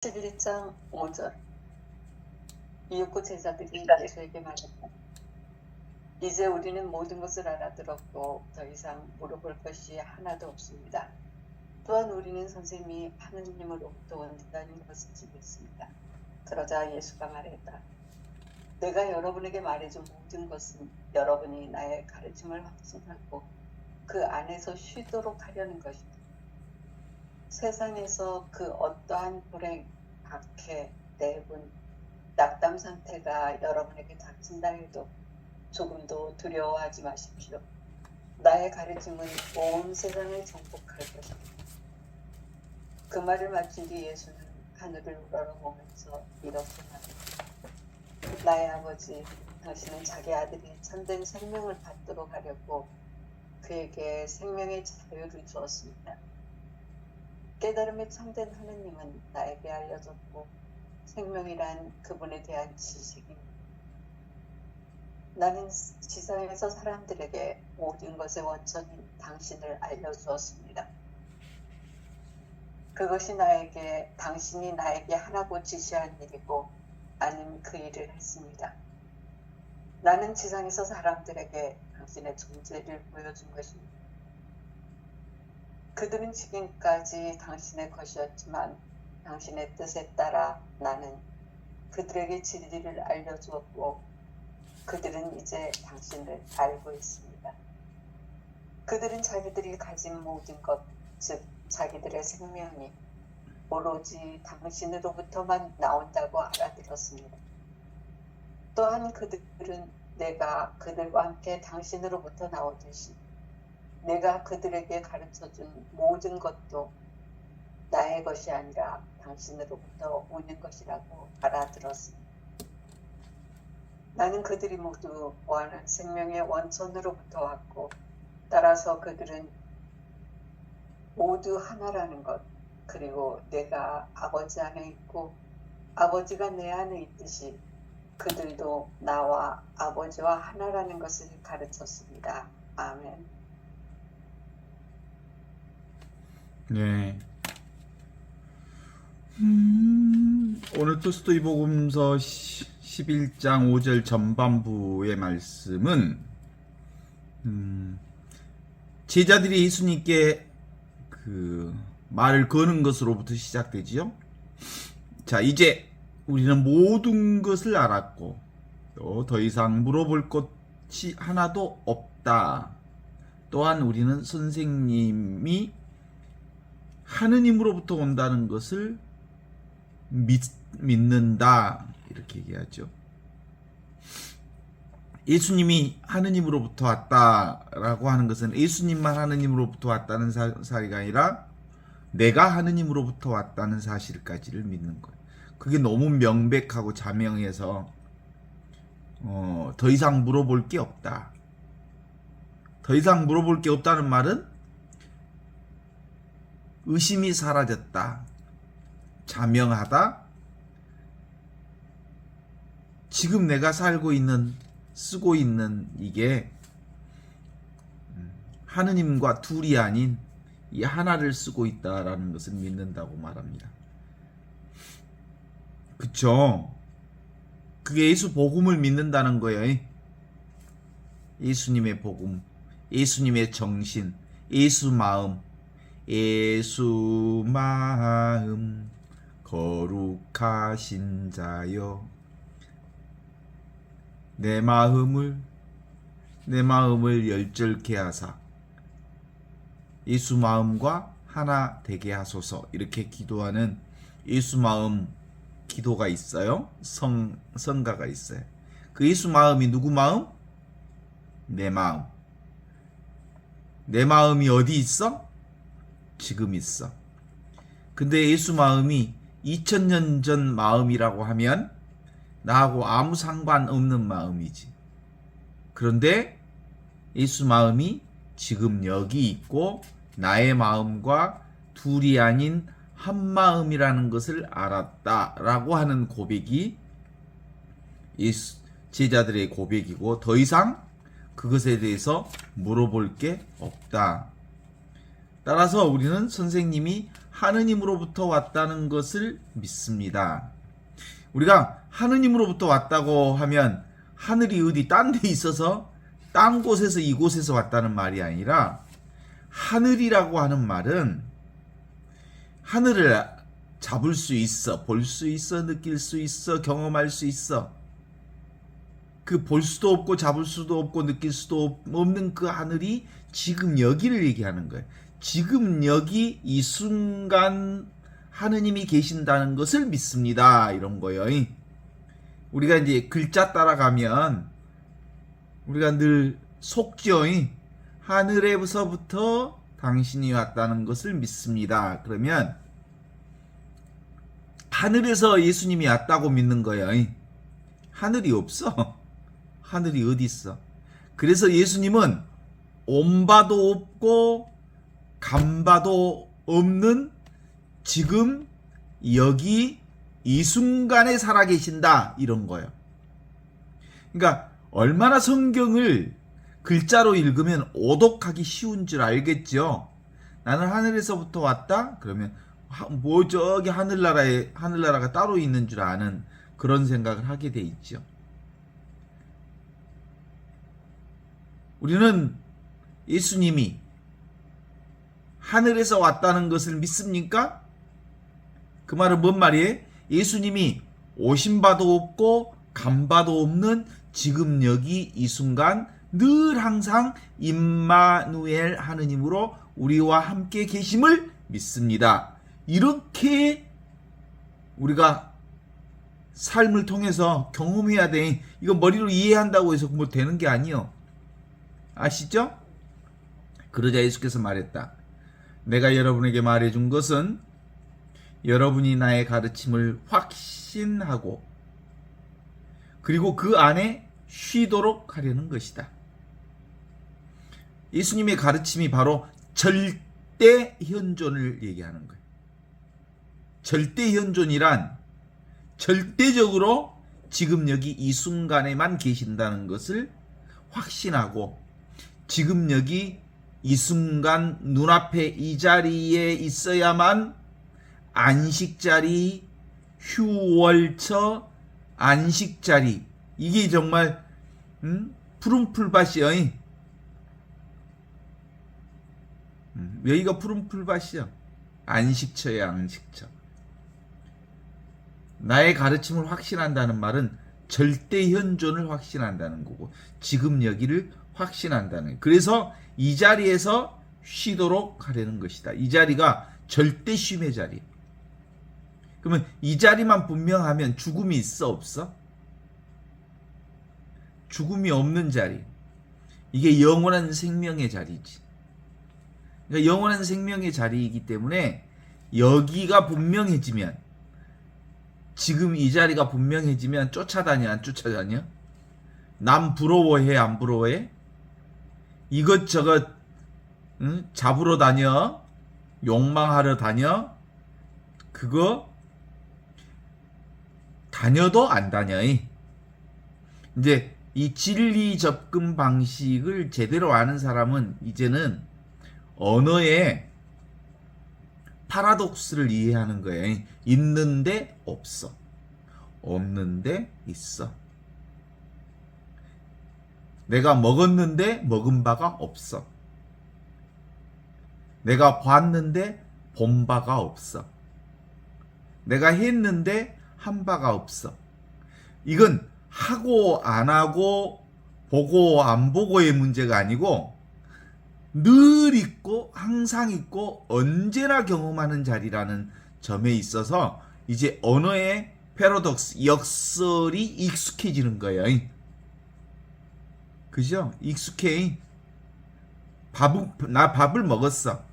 11장 5절. 이윽고 제자들이 예수에게 말했다. 이제 우리는 모든 것을 알아들었고 더 이상 물어볼 것이 하나도 없습니다. 또한 우리는 선생님이 하느님으로부터 온다는 것을 믿습니다. 그러자 예수가 말했다. 내가 여러분에게 말해준 모든 것은 여러분이 나의 가르침을 확신하고 그 안에서 쉬도록 하려는 것이다. 세상에서 그 어떠한 불행, 박해, 내분, 낙담 상태가 여러분에게 닥친다 해도 조금도 두려워하지 마십시오. 나의 가르침은 온 세상을 정복할 것이다. 그 말을 마친 뒤 예수는 하늘을 우러러보면서 이렇게 말했다. 나의 아버지, 당신은 자기 아들이 참된 생명을 받도록 하려고 그에게 생명의 자유를 주었습니다. 깨달음에 참된 하느님은 나에게 알려줬고 생명이란 그분에 대한 지식입니다. 나는 지상에서 사람들에게 모든 것의 원천인 당신을 알려주었습니다. 그것이 당신이 나에게 하라고 지시한 일이고 나는 그 일을 했습니다. 나는 지상에서 사람들에게 당신의 존재를 보여준 것입니다. 그들은 지금까지 당신의 것이었지만 당신의 뜻에 따라 나는 그들에게 진리를 알려주었고 그들은 이제 당신을 알고 있습니다. 그들은 자기들이 가진 모든 것, 즉 자기들의 생명이 오로지 당신으로부터만 나온다고 알아들었습니다. 또한 그들은 내가 그들과 함께 당신으로부터 나오듯이 내가 그들에게 가르쳐준 모든 것도 나의 것이 아니라 당신으로부터 오는 것이라고 알아들었습니다. 나는 그들이 모두 무한한 생명의 원천으로부터 왔고 따라서 그들은 모두 하나라는 것, 그리고 내가 아버지 안에 있고 아버지가 내 안에 있듯이 그들도 나와 아버지와 하나라는 것을 가르쳤습니다. 아멘. 네. 오늘 토스토이복음서 11장 5절 전반부의 말씀은 제자들이 예수님께 그 말을 거는 것으로부터 시작되지요. 자, 이제 우리는 모든 것을 알았고 또 더 이상 물어볼 것이 하나도 없다. 또한 우리는 선생님이 하느님으로부터 온다는 것을 믿는다. 이렇게 얘기하죠. 예수님이 하느님으로부터 왔다라고 하는 것은 예수님만 하느님으로부터 왔다는 사실이 아니라 내가 하느님으로부터 왔다는 사실까지를 믿는 거예요. 그게 너무 명백하고 자명해서 더 이상 물어볼 게 없다. 더 이상 물어볼 게 없다는 말은 의심이 사라졌다. 자명하다. 지금 내가 쓰고 있는 이게 하느님과 둘이 아닌 이 하나를 쓰고 있다라는 것을 믿는다고 말합니다. 그쵸? 그게 예수 복음을 믿는다는 거예요. 예수님의 복음, 예수님의 정신, 예수 마음, 예수 마음 거룩하신 자여 내 마음을 열절케 하사 예수 마음과 하나 되게 하소서. 이렇게 기도하는 예수 마음 기도가 있어요. 성가가 있어요. 그 예수 마음이 누구 마음? 내 마음. 내 마음이 어디 있어? 지금 있어. 근데 예수 마음이 2000년 전 마음이라고 하면 나하고 아무 상관없는 마음이지. 그런데 예수 마음이 지금 여기 있고 나의 마음과 둘이 아닌 한 마음이라는 것을 알았다라고 하는 고백이 제자들의 고백이고 더 이상 그것에 대해서 물어볼 게 없다. 따라서 우리는 선생님이 하느님으로부터 왔다는 것을 믿습니다. 우리가 하느님으로부터 왔다고 하면 하늘이 어디 딴 데 있어서 딴 곳에서 이곳에서 왔다는 말이 아니라 하늘이라고 하는 말은 하늘을 잡을 수 있어, 볼 수 있어, 느낄 수 있어, 경험할 수 있어. 그 볼 수도 없고 잡을 수도 없고 느낄 수도 없는 그 하늘이 지금 여기를 얘기하는 거예요. 지금 여기 이 순간 하느님이 계신다는 것을 믿습니다. 이런 거예요. 우리가 이제 글자 따라가면 우리가 늘 속죠. 하늘에서부터 당신이 왔다는 것을 믿습니다. 그러면 하늘에서 예수님이 왔다고 믿는 거예요. 하늘이 없어. 하늘이 어디 있어? 그래서 예수님은 온바도 없고 간바도 없는 지금 여기 이 순간에 살아계신다 이런 거예요. 그러니까 얼마나 성경을 글자로 읽으면 오독하기 쉬운 줄 알겠죠. 나는 하늘에서부터 왔다? 그러면 뭐 저기 하늘나라가 따로 있는 줄 아는 그런 생각을 하게 돼 있죠. 우리는 예수님이 하늘에서 왔다는 것을 믿습니까? 그 말은 뭔 말이에요? 예수님이 오신 바도 없고 간 바도 없는 지금 여기 이 순간 늘 항상 임마누엘 하느님으로 우리와 함께 계심을 믿습니다. 이렇게 우리가 삶을 통해서 경험해야 돼. 이거 머리로 이해한다고 해서 뭐 되는 게 아니요. 아시죠? 그러자 예수께서 말했다. 내가 여러분에게 말해준 것은 여러분이 나의 가르침을 확신하고 그리고 그 안에 쉬도록 하려는 것이다. 예수님의 가르침이 바로 절대 현존을 얘기하는 거예요. 절대 현존이란 절대적으로 지금 여기 이 순간에만 계신다는 것을 확신하고 지금 여기 이 순간 눈앞에 이 자리에 있어야만 안식자리, 휴월처, 안식자리 이게 정말 푸른 풀밭이요. 여기가 푸른 풀밭이요. 안식처야 안식처. 나의 가르침을 확신한다는 말은 절대 현존을 확신한다는 거고 지금 여기를 확신한다는 거예요. 그래서 이 자리에서 쉬도록 하려는 것이다. 이 자리가 절대 쉼의 자리. 그러면 이 자리만 분명하면 죽음이 있어 없어? 죽음이 없는 자리. 이게 영원한 생명의 자리지. 그러니까 영원한 생명의 자리이기 때문에 여기가 분명해지면 지금 이 자리가 분명해지면 쫓아다녀 안 쫓아다녀? 남 부러워해 안 부러워해? 이것저것 잡으러 다녀? 욕망하러 다녀? 그거 다녀도 안 다녀. 이제 이 진리 접근 방식을 제대로 아는 사람은 이제는 언어의 파라독스를 이해하는 거예요. 있는데 없어. 없는데 있어. 내가 먹었는데 먹은 바가 없어. 내가 봤는데 본 바가 없어. 내가 했는데 한 바가 없어. 이건 하고 안 하고 보고 안 보고의 문제가 아니고 늘 있고 항상 있고 언제나 경험하는 자리라는 점에 있어서 이제 언어의 패러독스, 역설이 익숙해지는 거예요. 그죠? 익숙해. 나 밥을 먹었어.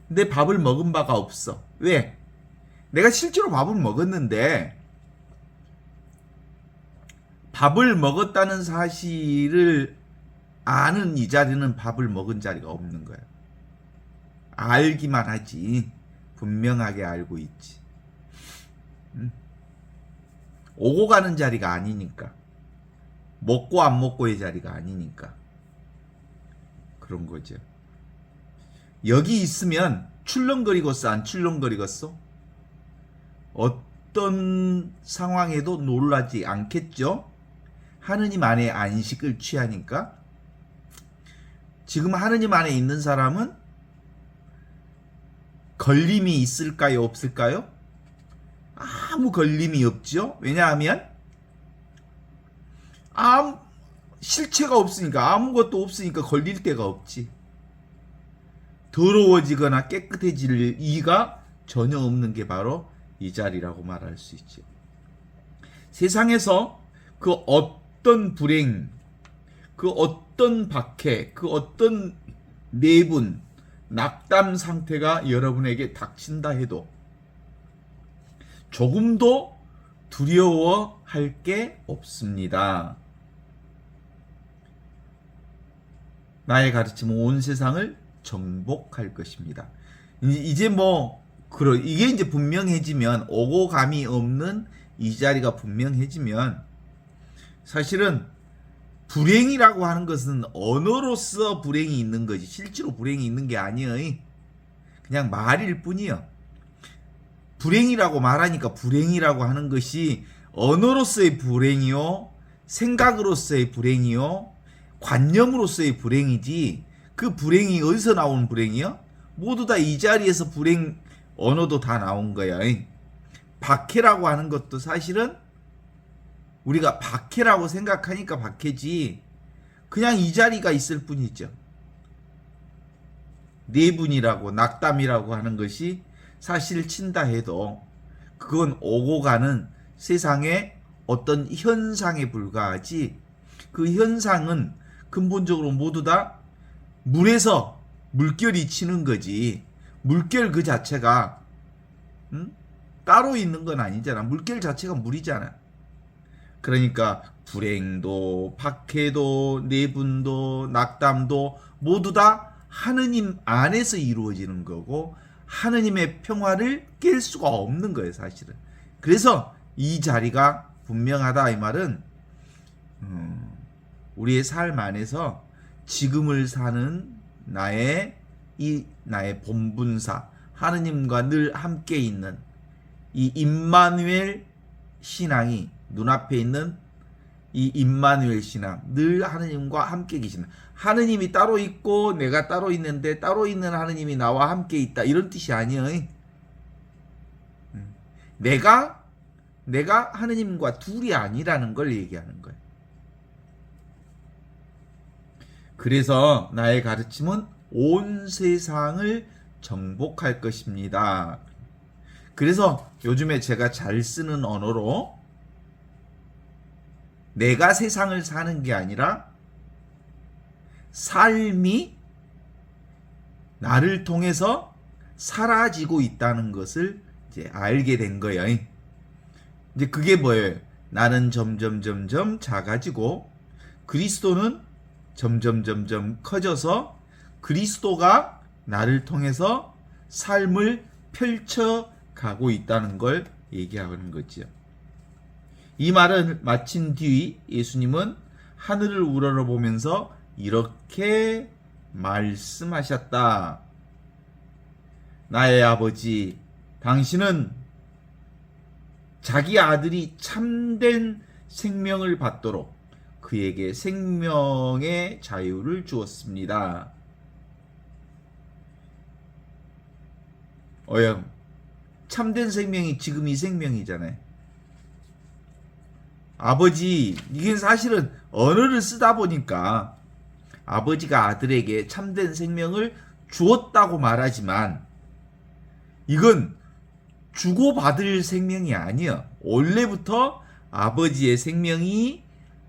근데 밥을 먹은 바가 없어. 왜? 내가 실제로 밥을 먹었는데 밥을 먹었다는 사실을 아는 이 자리는 밥을 먹은 자리가 없는 거야. 알기만 하지. 분명하게 알고 있지. 오고 가는 자리가 아니니까. 먹고 안 먹고의 자리가 아니니까. 그런 거죠. 여기 있으면 출렁거리겠어, 안 출렁거리겠어? 어떤 상황에도 놀라지 않겠죠? 하느님 안에 안식을 취하니까. 지금 하느님 안에 있는 사람은 걸림이 있을까요, 없을까요? 아무 걸림이 없죠. 왜냐하면 아무 실체가 없으니까, 아무것도 없으니까 걸릴 데가 없지. 더러워지거나 깨끗해질 이가 전혀 없는 게 바로 이 자리라고 말할 수 있죠. 세상에서 그 어떤 불행, 그 어떤 박해, 그 어떤 내분, 낙담 상태가 여러분에게 닥친다 해도 조금도 두려워할 게 없습니다. 나의 가르침은 온 세상을 정복할 것입니다. 이제 이게 이제 분명해지면, 오고 감이 없는 이 자리가 분명해지면, 사실은 불행이라고 하는 것은 언어로서 불행이 있는 거지 실제로 불행이 있는 게 아니에요. 그냥 말일 뿐이요. 불행이라고 말하니까 불행이라고 하는 것이 언어로서의 불행이요, 생각으로서의 불행이요, 관념으로서의 불행이지, 그 불행이 어디서 나온 불행이요? 모두 다 이 자리에서 불행 언어도 다 나온 거야. 박해라고 하는 것도 사실은 우리가 박해라고 생각하니까 박해지, 그냥 이 자리가 있을 뿐이죠. 내분이라고 낙담이라고 하는 것이 사실 친다 해도 그건 오고 가는 세상의 어떤 현상에 불과하지, 그 현상은 근본적으로 모두 다 물에서 물결이 치는 거지, 물결 그 자체가 따로 있는 건 아니잖아. 물결 자체가 물이잖아. 그러니까 불행도 박해도 내분도 낙담도 모두 다 하느님 안에서 이루어지는 거고, 하느님의 평화를 깰 수가 없는 거예요, 사실은. 그래서 이 자리가 분명하다 이 말은 우리의 삶 안에서 지금을 사는 나의 본분사, 하느님과 늘 함께 있는 이 임마누엘 신앙이, 눈앞에 있는 이 임마누엘 신앙, 늘 하느님과 함께 계시는, 하느님이 따로 있고 내가 따로 있는데 따로 있는 하느님이 나와 함께 있다, 이런 뜻이 아니에요. 내가 하느님과 둘이 아니라는 걸 얘기하는 거예요. 그래서 나의 가르침은 온 세상을 정복할 것입니다. 그래서 요즘에 제가 잘 쓰는 언어로 내가 세상을 사는 게 아니라 삶이 나를 통해서 사라지고 있다는 것을 이제 알게 된 거예요. 이제 그게 뭐예요? 나는 점점 작아지고 그리스도는 점점 커져서 그리스도가 나를 통해서 삶을 펼쳐가고 있다는 걸 얘기하는 거지요. 이 말을 마친 뒤 예수님은 하늘을 우러러보면서 이렇게 말씀하셨다. 나의 아버지, 당신은 자기 아들이 참된 생명을 받도록 그에게 생명의 자유를 주었습니다. 참된 생명이 지금 이 생명이잖아요. 아버지, 이게 사실은 언어를 쓰다 보니까 아버지가 아들에게 참된 생명을 주었다고 말하지만 이건 주고받을 생명이 아니야. 원래부터 아버지의 생명이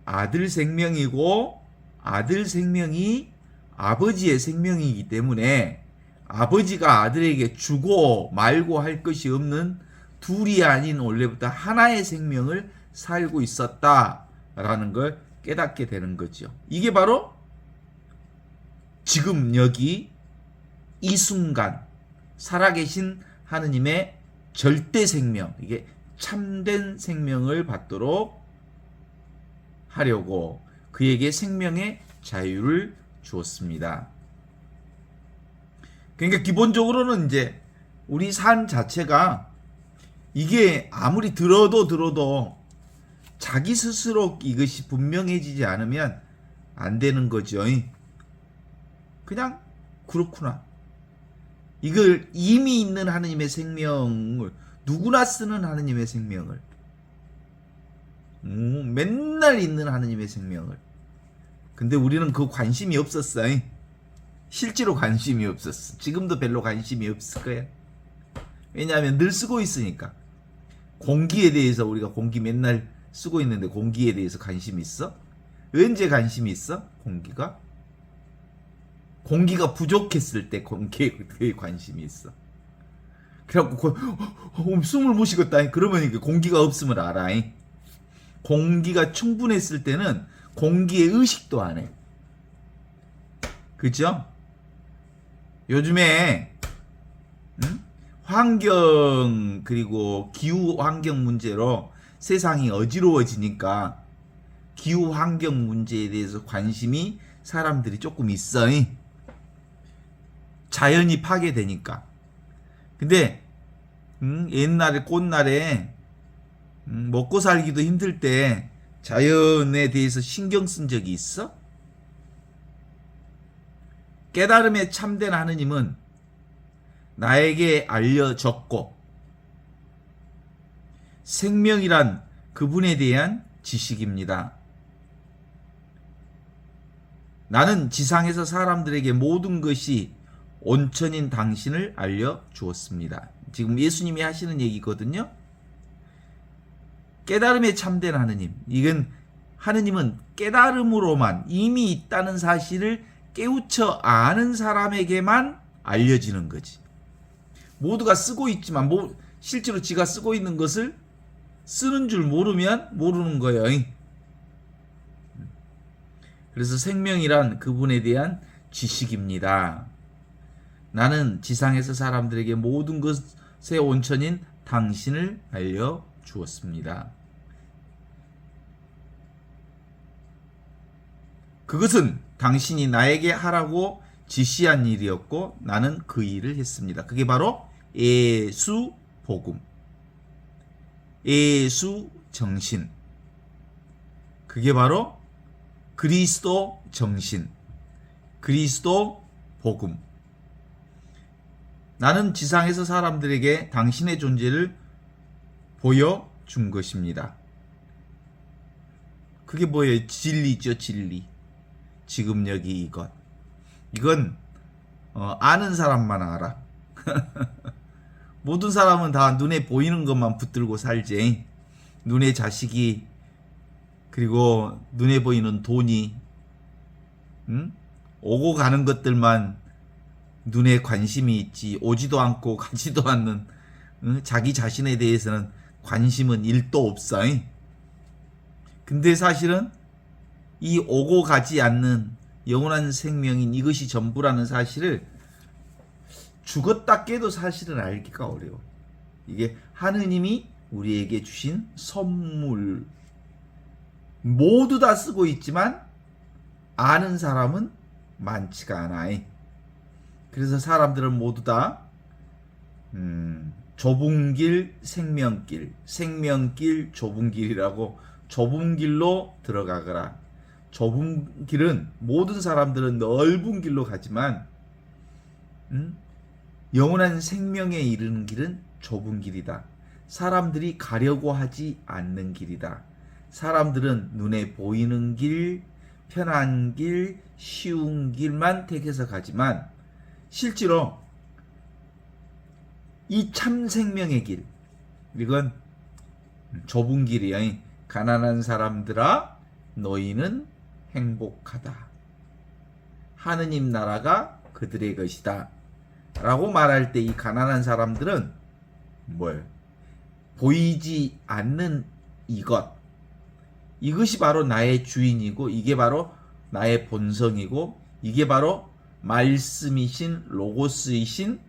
아들 생명이고 아들 생명이 아버지의 생명이기 때문에 아버지가 아들에게 주고 말고 할 것이 없는 둘이 아닌 원래부터 하나의 생명을 살고 있었다라는 걸 깨닫게 되는 거죠. 이게 바로 지금 여기 이 순간 살아계신 하느님의 절대 생명, 이게 참된 생명을 받도록 하려고 그에게 생명의 자유를 주었습니다. 그러니까 기본적으로는 이제 우리 삶 자체가 이게 아무리 들어도 자기 스스로 이것이 분명해지지 않으면 안 되는 거죠. 그냥 그렇구나. 이걸 이미 있는 하느님의 생명을 누구나 쓰는 하느님의 생명을 맨날 있는 하느님의 생명을 근데 우리는 그 관심이 없었어. 실제로 관심이 없었어. 지금도 별로 관심이 없을 거야. 왜냐하면 늘 쓰고 있으니까. 공기에 대해서 우리가 공기 맨날 쓰고 있는데 공기에 대해서 관심이 있어? 언제 관심이 있어? 공기가 부족했을 때 공기에 관심이 있어. 그래갖고 숨을 못 쉬겠다. 그러면 이게 공기가 없음을 알아. 공기가 충분했을 때는 공기의 의식도 안 해. 그죠? 요즘에 환경 그리고 기후 환경 문제로 세상이 어지러워지니까 기후 환경 문제에 대해서 관심이 사람들이 조금 있어. 자연이 파괴되니까. 근데 옛날에 꽃날에 먹고 살기도 힘들 때 자연에 대해서 신경 쓴 적이 있어? 깨달음에 참된 하느님은 나에게 알려졌고 생명이란 그분에 대한 지식입니다. 나는 지상에서 사람들에게 모든 것이 온천인 당신을 알려주었습니다. 지금 예수님이 하시는 얘기거든요. 깨달음에 참된 하느님. 이건 하느님은 깨달음으로만 이미 있다는 사실을 깨우쳐 아는 사람에게만 알려지는 거지. 모두가 쓰고 있지만 실제로 지가 쓰고 있는 것을 쓰는 줄 모르면 모르는 거예요. 그래서 생명이란 그분에 대한 지식입니다. 나는 지상에서 사람들에게 모든 것의 온천인 당신을 알려주었습니다. 그것은 당신이 나에게 하라고 지시한 일이었고 나는 그 일을 했습니다. 그게 바로 예수 복음, 예수 정신. 그게 바로 그리스도 정신, 그리스도 복음. 나는 지상에서 사람들에게 당신의 존재를 보여준 것입니다. 그게 뭐예요? 진리죠, 진리. 지금 여기 이것. 이건 아는 사람만 알아. 모든 사람은 다 눈에 보이는 것만 붙들고 살지. 눈에 자식이 그리고 눈에 보이는 돈이 오고 가는 것들만 눈에 관심이 있지 오지도 않고 가지도 않는 자기 자신에 대해서는 관심은 1도 없어. 근데 사실은 이 오고 가지 않는 영원한 생명인 이것이 전부라는 사실을 죽었다 깨도 사실은 알기가 어려워. 이게 하느님이 우리에게 주신 선물. 모두 다 쓰고 있지만 아는 사람은 많지가 않아. 그래서 사람들은 모두 다 좁은 길, 생명길, 생명길, 좁은 길이라고 좁은 길로 들어가거라. 좁은 길은 모든 사람들은 넓은 길로 가지만 영원한 생명에 이르는 길은 좁은 길이다. 사람들이 가려고 하지 않는 길이다. 사람들은 눈에 보이는 길, 편한 길, 쉬운 길만 택해서 가지만 실제로 이 참 생명의 길, 이건 좁은 길이야. 가난한 사람들아 너희는 행복하다. 하느님 나라가 그들의 것이다. 라고 말할 때 이 가난한 사람들은 뭘? 보이지 않는 이것이 바로 나의 주인이고 이게 바로 나의 본성이고 이게 바로 말씀이신 로고스이신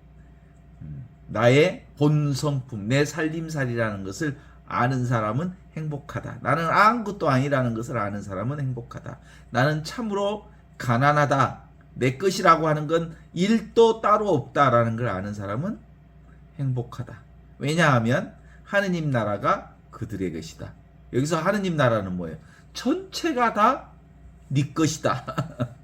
나의 본성품, 내 살림살이라는 것을 아는 사람은 행복하다. 나는 아무것도 아니라는 것을 아는 사람은 행복하다. 나는 참으로 가난하다 내 것이라고 하는 건 일도 따로 없다라는 걸 아는 사람은 행복하다. 왜냐하면 하느님 나라가 그들의 것이다. 여기서 하느님 나라는 뭐예요? 전체가 다 네 것이다.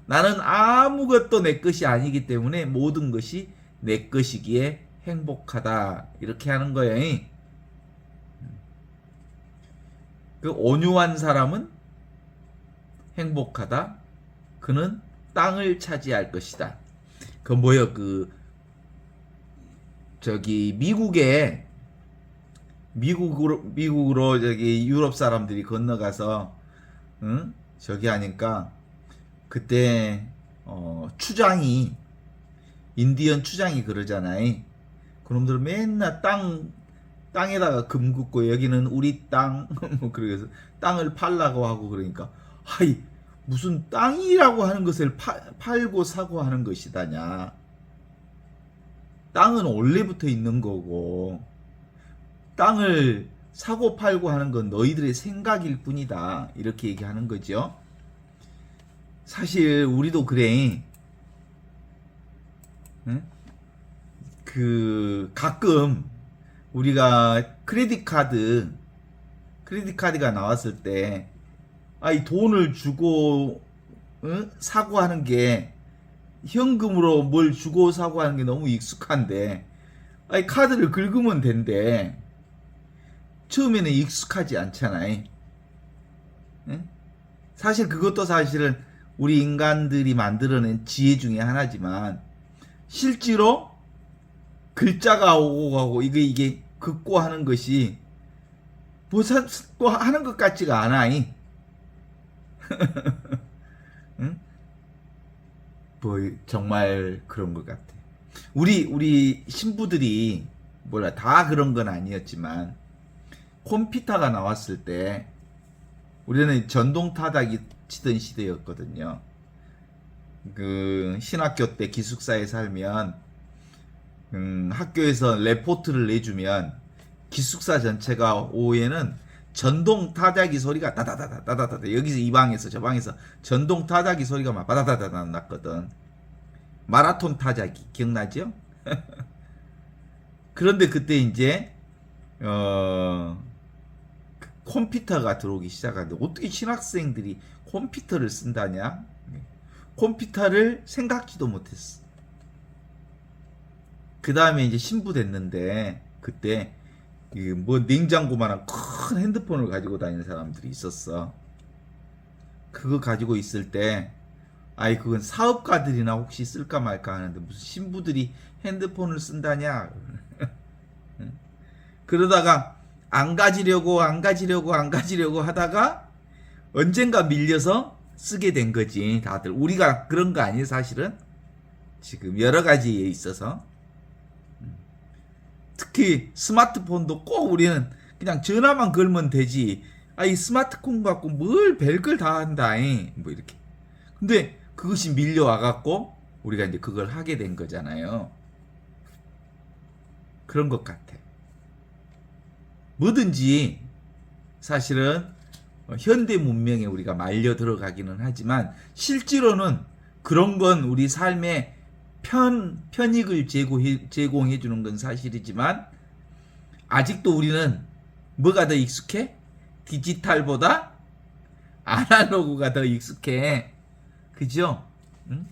나는 아무것도 내 것이 아니기 때문에 모든 것이 내 것이기에 행복하다. 이렇게 하는 거예요. 그 온유한 사람은 행복하다. 그는 땅을 차지할 것이다. 그 뭐요? 저기 미국으로 저기 유럽 사람들이 건너가서 응? 저기 하니까 그때 추장이 인디언 추장이 그러잖아요. 그놈들 맨날 땅에다가 금 긋고 여기는 우리 땅 뭐 그래서 땅을 팔라고 하고 그러니까 하이 무슨 땅이라고 하는 것을 팔고 사고 하는 것이다냐. 땅은 원래부터 있는 거고 땅을 사고 팔고 하는 건 너희들의 생각일 뿐이다. 이렇게 얘기하는 거죠. 사실 우리도 그래. 응? 가끔 우리가 크레딧 카드가 나왔을 때 이 돈을 주고 사고 하는 게 현금으로 뭘 주고 사고 하는 게 너무 익숙한데 카드를 긁으면 된대. 처음에는 익숙하지 않잖아요. 사실 그것도 사실은 우리 인간들이 만들어낸 지혜 중에 하나지만 실제로 글자가 오고 가고 이게 긋고 하는 것이 또 하는 것 같지가 않아. 응? 뭐 정말 그런 것 같아. 우리 신부들이 몰라 다 그런 건 아니었지만 컴퓨터가 나왔을 때 우리는 전동 타자기 치던 시대였거든요. 신학교 때 기숙사에 살면 학교에서 레포트를 내주면 기숙사 전체가 오후에는 전동 타자기 소리가 따다다다다다다 여기서 이 방에서 저 방에서 전동 타자기 소리가 막 바다다다다 났거든. 마라톤 타자기 기억나죠? 그런데 그때 이제 컴퓨터가 들어오기 시작하는데 어떻게 신학생들이 컴퓨터를 쓴다냐? 컴퓨터를 생각지도 못했어. 그 다음에 이제 신부 됐는데 그때 뭐 냉장고만한 큰 핸드폰을 가지고 다니는 사람들이 있었어. 그거 가지고 있을 때 그건 사업가들이나 혹시 쓸까 말까 하는데 무슨 신부들이 핸드폰을 쓴다냐? 그러다가 안 가지려고 하다가 언젠가 밀려서 쓰게 된 거지. 다들 우리가 그런 거 아니에요 사실은. 지금 여러 가지에 있어서 특히 스마트폰도 꼭 우리는 그냥 전화만 걸면 되지. 이 스마트폰 갖고 뭘 별걸 다 한다. 뭐 이렇게. 근데 그것이 밀려와 갖고 우리가 이제 그걸 하게 된 거잖아요. 그런 것 같아. 뭐든지 사실은 현대 문명에 우리가 말려 들어가기는 하지만 실제로는 그런 건 우리 삶에 편익을 제공해 주는 건 사실이지만 아직도 우리는 뭐가 더 익숙해? 디지털보다 아날로그가 더 익숙해. 그죠? 응?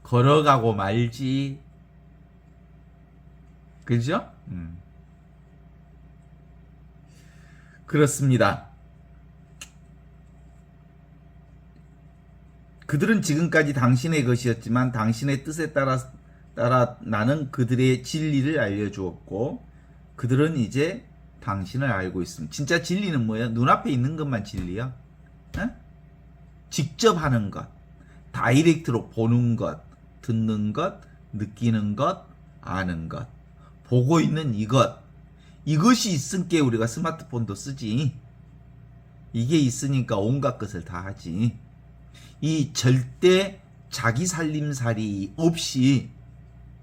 걸어가고 말지. 그죠? 그렇습니다. 그들은 지금까지 당신의 것이었지만 당신의 뜻에 따라 나는 그들의 진리를 알려주었고 그들은 이제 당신을 알고 있습니다. 진짜 진리는 뭐예요? 눈앞에 있는 것만 진리야. 직접 하는 것, 다이렉트로 보는 것, 듣는 것, 느끼는 것, 아는 것, 보고 있는 이것이 있으니까 우리가 스마트폰도 쓰지. 이게 있으니까 온갖 것을 다 하지. 이 절대 자기 살림살이 없이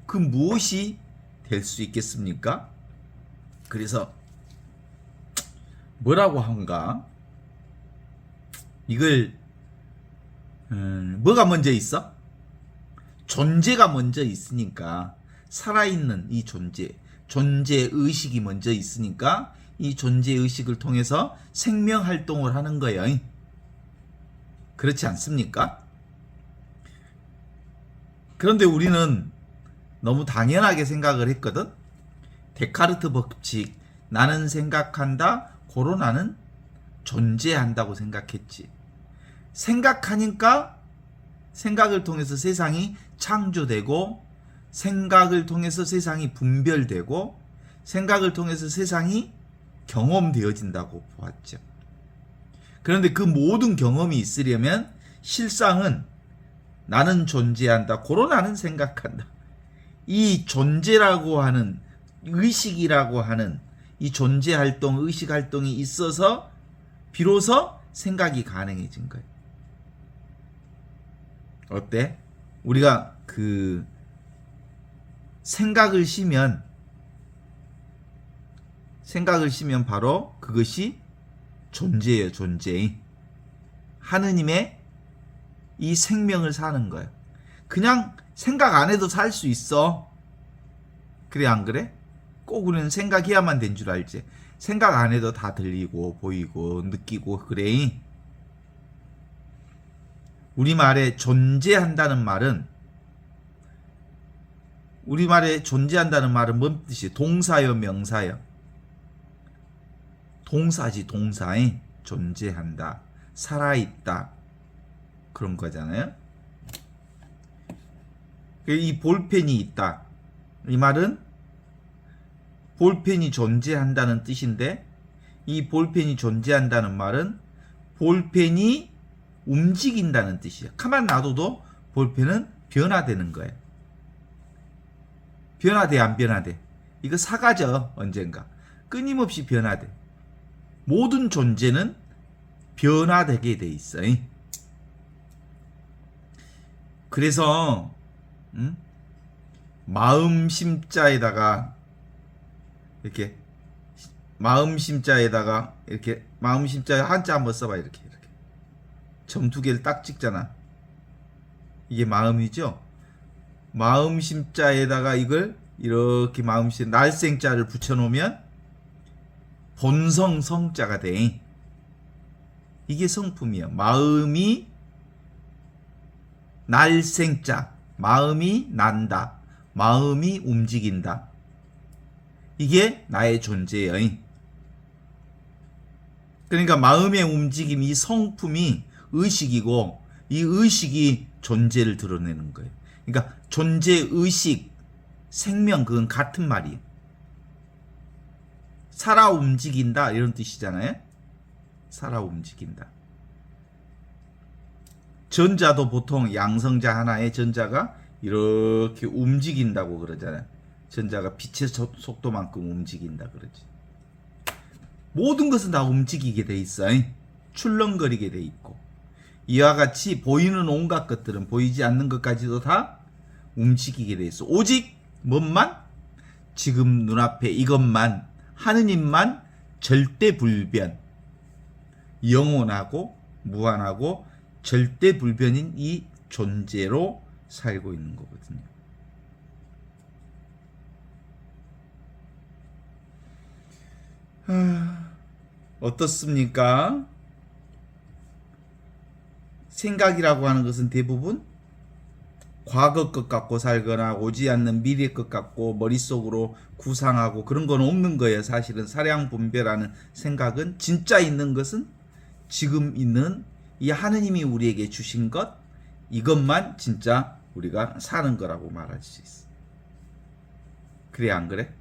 그 무엇이 될 수 있겠습니까? 그래서 뭐라고 한가? 이걸 뭐가 먼저 있어? 존재가 먼저 있으니까, 살아있는 이 존재 의식이 먼저 있으니까 이 존재 의식을 통해서 생명 활동을 하는 거예요. 그렇지 않습니까? 그런데 우리는 너무 당연하게 생각을 했거든. 데카르트 법칙, 나는 생각한다, 고로 나는 존재한다고 생각했지. 생각하니까 생각을 통해서 세상이 창조되고, 생각을 통해서 세상이 분별되고, 생각을 통해서 세상이 경험되어진다고 보았죠. 그런데 그 모든 경험이 있으려면 실상은 나는 존재한다, 고로 나는 생각한다. 이 존재라고 하는, 의식이라고 하는 이 존재 활동, 의식 활동이 있어서 비로소 생각이 가능해진 거예요. 어때? 우리가 그 생각을 쉬면 바로 그것이 존재예요, 존재. 하느님의 이 생명을 사는 거예요. 그냥 생각 안 해도 살 수 있어. 그래, 안 그래? 꼭 우리는 생각해야만 된 줄 알지. 생각 안 해도 다 들리고 보이고 느끼고 그래. 우리말에 존재한다는 말은 뭔 뜻이에요? 동사요, 명사요? 동사지, 동사에 존재한다, 살아있다, 그런 거잖아요. 이 볼펜이 있다, 이 말은 볼펜이 존재한다는 뜻인데, 이 볼펜이 존재한다는 말은 볼펜이 움직인다는 뜻이에요. 가만 놔둬도 볼펜은 변화되는 거예요. 변화돼, 안 변화돼? 이거 사가죠, 언젠가. 끊임없이 변화돼. 모든 존재는 변화되게 돼 있어요. 그래서 마음심자에다가 이렇게 마음심자 한자 한번 써봐. 이렇게 점 두 개를 딱 찍잖아. 이게 마음이죠. 마음심자에다가 이걸 이렇게 마음심 날생자를 붙여놓으면 본성 성자가 돼. 이게 성품이야. 마음이 날생자, 마음이 난다, 마음이 움직인다. 이게 나의 존재예요. 그러니까 마음의 움직임, 이 성품이 의식이고, 이 의식이 존재를 드러내는 거예요. 그러니까 존재, 의식, 생명, 그건 같은 말이에요. 살아 움직인다, 이런 뜻이잖아요. 살아 움직인다. 전자도 보통 양성자 하나의 전자가 이렇게 움직인다고 그러잖아요. 전자가 빛의 속도만큼 움직인다 그러지. 모든 것은 다 움직이게 돼 있어요. 출렁거리게 돼 있고. 이와 같이 보이는 온갖 것들은, 보이지 않는 것까지도 다 움직이게 돼 있어. 오직 뭔만? 지금 눈앞에 이것만, 하느님만 절대불변, 영원하고 무한하고 절대불변인 이 존재로 살고 있는 거거든요. 어떻습니까? 생각이라고 하는 것은 대부분 과거 것 갖고 살거나 오지 않는 미래 것 갖고 머릿속으로 구상하고 그런 건 없는 거예요. 사실은 사량분별하는 생각은, 진짜 있는 것은 지금 있는 이 하느님이 우리에게 주신 것, 이것만 진짜 우리가 사는 거라고 말할 수 있어. 그래, 안 그래?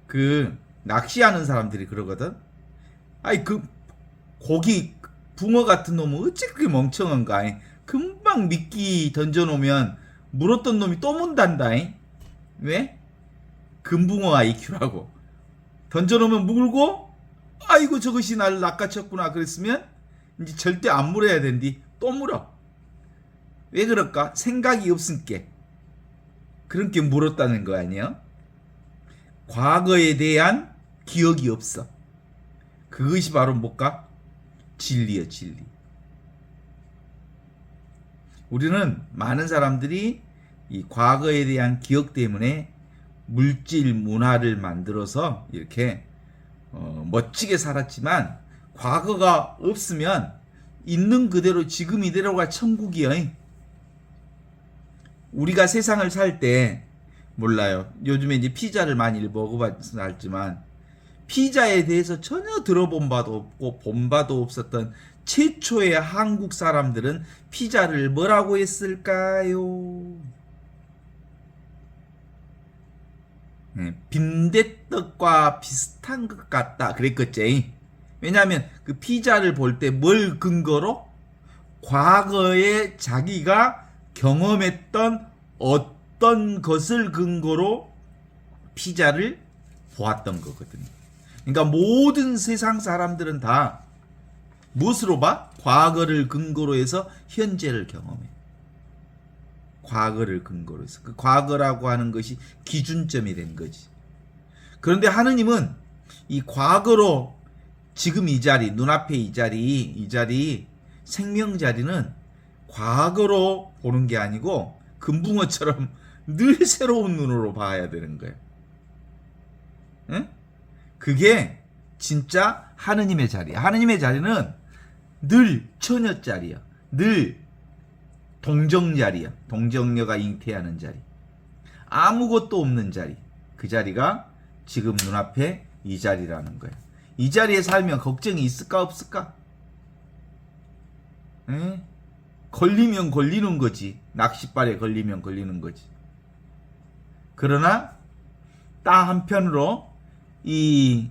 그 낚시하는 사람들이 그러거든. 아이, 그 고기 붕어 같은 놈은 어찌 그렇게 멍청한가? 금방 미끼 던져놓으면 물었던 놈이 또 문단다. 왜? 금붕어 IQ라고. 던져놓으면 물고, 아이고 저것이 나를 낚아쳤구나 그랬으면 이제 절대 안 물어야 된디. 또 물어. 왜 그럴까? 생각이 없으니까. 그렇게 물었다는 거 아니에요? 과거에 대한 기억이 없어. 그것이 바로 뭘까? 진리야, 진리. 우리는 많은 사람들이 이 과거에 대한 기억 때문에 물질 문화를 만들어서 이렇게 멋지게 살았지만 과거가 없으면 있는 그대로 지금 이대로가 천국이야. 우리가 세상을 살 때 몰라요. 요즘에 이제 피자를 많이 먹어봐서 알지만 피자에 대해서 전혀 들어본 바도 없고 본 바도 없었던 최초의 한국 사람들은 피자를 뭐라고 했을까요? 네, 빈대떡과 비슷한 것 같다 그랬겠지. 왜냐하면 그 피자를 볼 때 뭘 근거로? 과거에 자기가 경험했던 어떤 것을 근거로 피자를 보았던 거거든요. 그러니까 모든 세상 사람들은 다 무엇으로 봐? 과거를 근거로 해서 현재를 경험해. 과거를 근거로 해서. 그 과거라고 하는 것이 기준점이 된 거지. 그런데 하느님은 이 과거로 지금 이 자리, 눈앞에 이 자리, 생명 자리는 과거로 보는 게 아니고 금붕어처럼 늘 새로운 눈으로 봐야 되는 거예요. 응? 그게 진짜 하느님의 자리야. 하느님의 자리는 늘 처녀 자리야. 늘 동정 자리야. 동정녀가 잉태하는 자리. 아무것도 없는 자리. 그 자리가 지금 눈앞에 이 자리라는 거야. 이 자리에 살면 걱정이 있을까 없을까? 에? 걸리면 걸리는 거지. 낚싯발에 걸리면 걸리는 거지. 그러나 딱 한편으로 이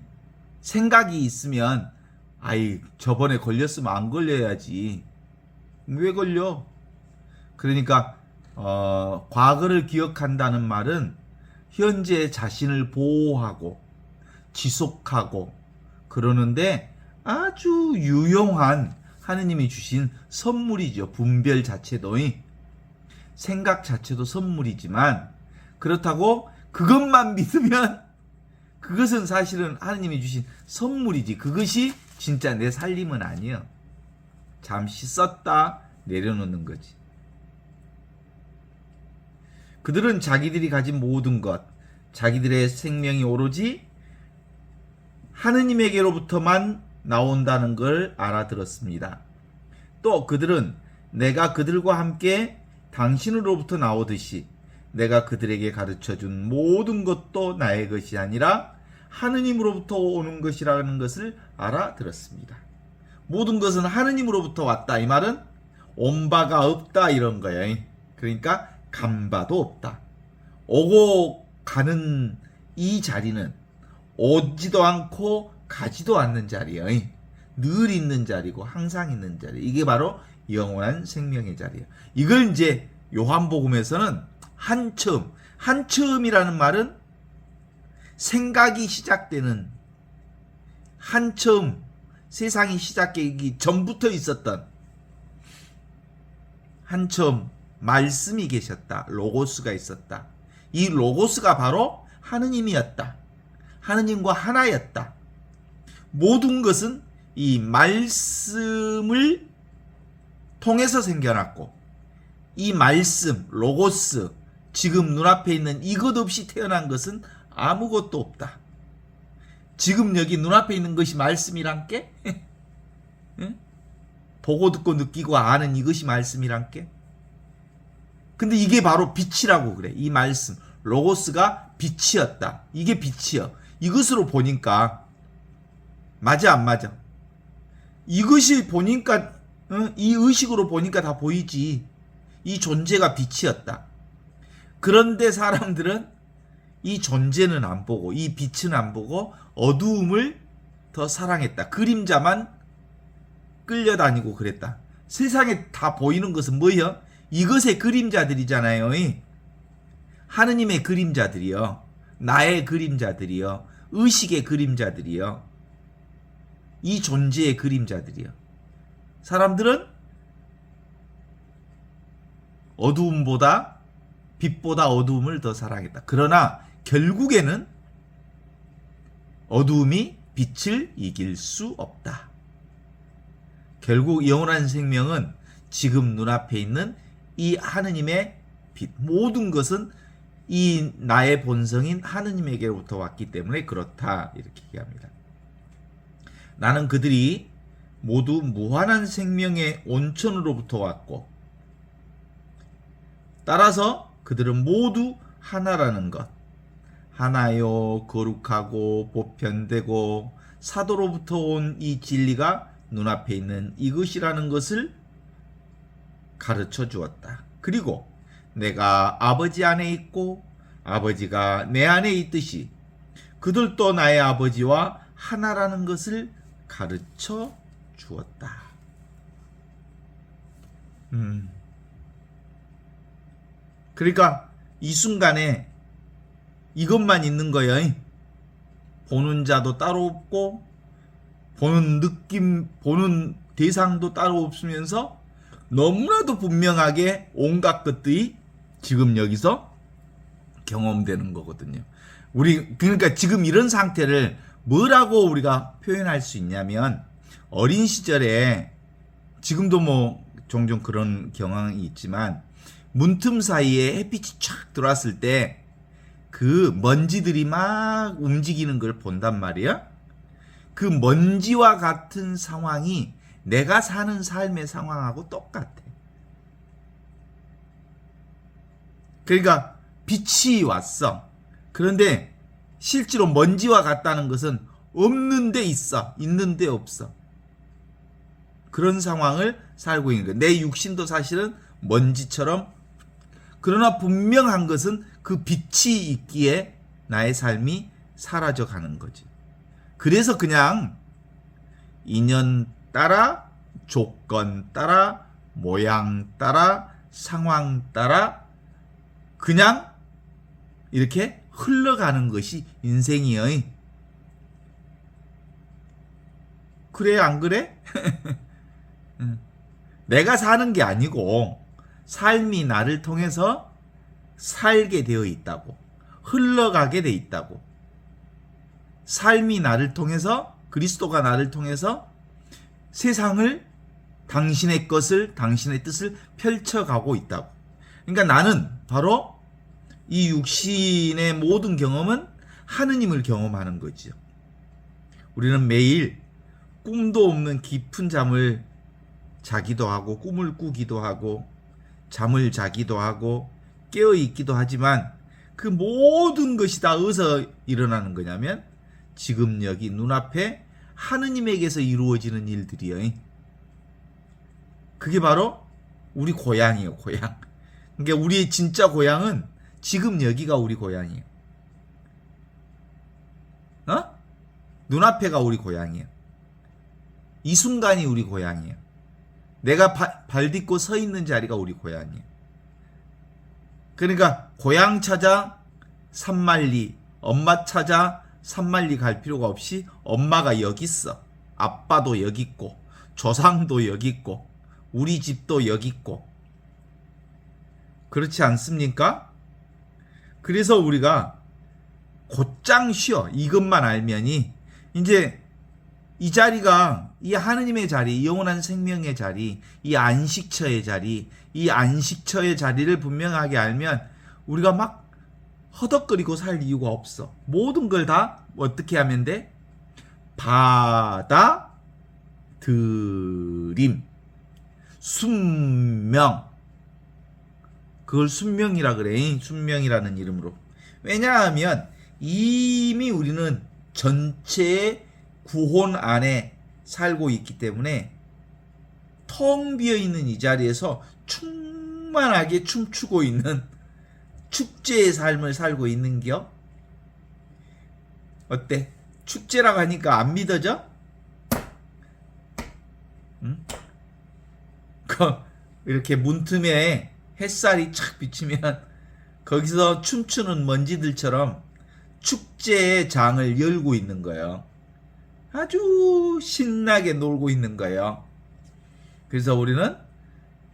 생각이 있으면 아이 저번에 걸렸으면 안 걸려야지. 왜 걸려? 그러니까 과거를 기억한다는 말은 현재 자신을 보호하고 지속하고 그러는데 아주 유용한 하느님이 주신 선물이죠. 분별 자체도 생각 자체도 선물이지만 그렇다고 그것만 믿으면 그것은 사실은 하느님이 주신 선물이지. 그것이 진짜 내 살림은 아니에요. 잠시 썼다 내려놓는 거지. 그들은 자기들이 가진 모든 것, 자기들의 생명이 오로지 하느님에게로부터만 나온다는 걸 알아들었습니다. 또 그들은 내가 그들과 함께 당신으로부터 나오듯이 내가 그들에게 가르쳐준 모든 것도 나의 것이 아니라 하느님으로부터 오는 것이라는 것을 알아들었습니다. 모든 것은 하느님으로부터 왔다. 이 말은 온 바가 없다 이런 거예요. 그러니까 간 바도 없다. 오고 가는 이 자리는 오지도 않고 가지도 않는 자리예요. 늘 있는 자리고 항상 있는 자리. 이게 바로 영원한 생명의 자리예요. 이걸 이제 요한복음에서는 한처음이라는 말은 생각이 시작되는 한처음 세상이 시작되기 전부터 있었던 한처음 말씀이 계셨다. 로고스가 있었다. 이 로고스가 바로 하느님이었다. 하느님과 하나였다. 모든 것은 이 말씀을 통해서 생겨났고 이 말씀, 로고스, 지금 눈앞에 있는 이것 없이 태어난 것은 아무것도 없다. 지금 여기 눈앞에 있는 것이 말씀이란 게? 보고 듣고 느끼고 아는 이것이 말씀이란 게? 근데 이게 바로 빛이라고 그래. 이 말씀, 로고스가 빛이었다. 이게 빛이여. 이것으로 보니까 맞아 안 맞아? 이것이 보니까 이 의식으로 보니까 다 보이지. 이 존재가 빛이었다. 그런데 사람들은 이 존재는 안 보고 이 빛은 안 보고 어두움을 더 사랑했다. 그림자만 끌려다니고 그랬다. 세상에 다 보이는 것은 뭐예요? 이것의 그림자들이잖아요. 하느님의 그림자들이요. 나의 그림자들이요. 의식의 그림자들이요. 이 존재의 그림자들이요. 사람들은 어두움보다 빛보다 어두움을 더 사랑했다. 그러나 결국에는 어두움이 빛을 이길 수 없다. 결국 영원한 생명은 지금 눈앞에 있는 이 하느님의 빛, 모든 것은 이 나의 본성인 하느님에게로부터 왔기 때문에 그렇다, 이렇게 얘기합니다. 나는 그들이 모두 무한한 생명의 온천으로부터 왔고, 따라서 그들은 모두 하나라는 것, 하나요 거룩하고 보편되고 사도로부터 온 이 진리가 눈앞에 있는 이것이라는 것을 가르쳐 주었다. 그리고 내가 아버지 안에 있고 아버지가 내 안에 있듯이 그들도 나의 아버지와 하나라는 것을 가르쳐 주었다. 그러니까 이 순간에 이것만 있는 거예요. 보는 자도 따로 없고 보는 느낌, 보는 대상도 따로 없으면서 너무나도 분명하게 온갖 것들이 지금 여기서 경험되는 거거든요. 그러니까 지금 이런 상태를 뭐라고 우리가 표현할 수 있냐면, 어린 시절에, 지금도 뭐 종종 그런 경향이 있지만, 문틈 사이에 햇빛이 쫙 들어왔을 때 그 먼지들이 막 움직이는 걸 본단 말이야. 그 먼지와 같은 상황이 내가 사는 삶의 상황하고 똑같아. 그러니까 빛이 왔어. 그런데 실제로 먼지와 같다는 것은 없는데 있어, 있는데 없어. 그런 상황을 살고 있는 거야. 내 육신도 사실은 먼지처럼, 그러나 분명한 것은 그 빛이 있기에 나의 삶이 사라져 가는 거지. 그래서 그냥 인연 따라, 조건 따라, 모양 따라, 상황 따라 그냥 이렇게 흘러가는 것이 인생이에요. 그래, 안 그래? 내가 사는 게 아니고 삶이 나를 통해서 살게 되어 있다고, 흘러가게 돼 있다고. 삶이 나를 통해서, 그리스도가 나를 통해서 세상을, 당신의 것을, 당신의 뜻을 펼쳐가고 있다고. 그러니까 나는 바로 이 육신의 모든 경험은 하느님을 경험하는 거지요. 우리는 매일 꿈도 없는 깊은 잠을 자기도 하고, 꿈을 꾸기도 하고, 잠을 자기도 하고, 깨어 있기도 하지만 그 모든 것이 다 어디서 일어나는 거냐면 지금 여기 눈앞에 하느님에게서 이루어지는 일들이에요. 그게 바로 우리 고향이에요, 고향. 그러니까 우리의 진짜 고향은 지금 여기가 우리 고향이에요. 눈앞에가 우리 고향이에요. 이 순간이 우리 고향이에요. 내가 발 딛고 서 있는 자리가 우리 고향이에요. 그러니까 고향 찾아 산만리, 엄마 찾아 산만리 갈 필요가 없이 엄마가 여기 있어. 아빠도 여기 있고, 조상도 여기 있고, 우리 집도 여기 있고. 그렇지 않습니까? 그래서 우리가 곧장 쉬어. 이것만 알면이 이제 이 자리가, 이 하느님의 자리, 영원한 생명의 자리, 이 안식처의 자리, 이 안식처의 자리를 분명하게 알면 우리가 막 허덕거리고 살 이유가 없어. 모든 걸 다 어떻게 하면 돼? 받아들임, 순명. 그걸 순명이라 그래. 순명이라는 이름으로. 왜냐하면 이미 우리는 전체의 구혼 안에 살고 있기 때문에 텅 비어있는 이 자리에서 충만하게 춤추고 있는 축제의 삶을 살고 있는겨? 어때? 축제라고 하니까 안 믿어져? 응? 이렇게 문틈에 햇살이 착 비치면 거기서 춤추는 먼지들처럼 축제의 장을 열고 있는 거예요. 아주 신나게 놀고 있는 거예요. 그래서 우리는